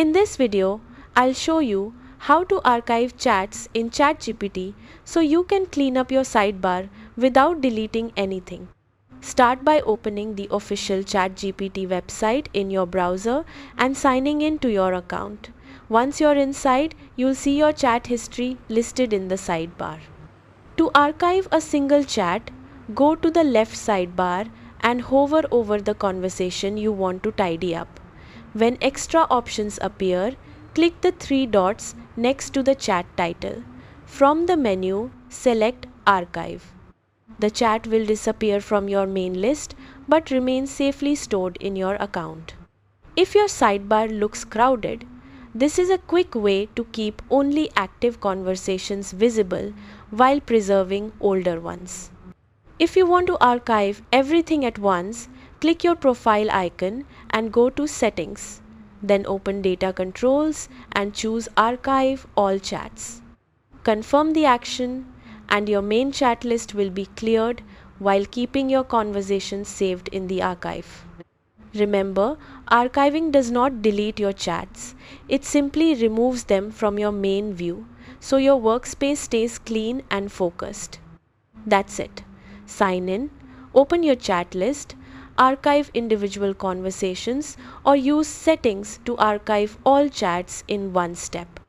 In this video, I'll show you how to archive chats in ChatGPT so you can clean up your sidebar without deleting anything. Start by opening the official ChatGPT website in your browser and signing in to your account. Once you're inside, you'll see your chat history listed in the sidebar. To archive a single chat, go to the left sidebar and hover over the conversation you want to tidy up. When extra options appear, click the three dots next to the chat title. From the menu, select Archive. The chat will disappear from your main list but remain safely stored in your account. If your sidebar looks crowded, this is a quick way to keep only active conversations visible while preserving older ones. If you want to archive everything at once, click your profile icon and go to Settings. Then open Data Controls and choose Archive All Chats. Confirm the action and your main chat list will be cleared while keeping your conversations saved in the archive. Remember, archiving does not delete your chats. It simply removes them from your main view, so your workspace stays clean and focused. That's it. Sign in, open your chat list, archive individual conversations, or use settings to archive all chats in one step.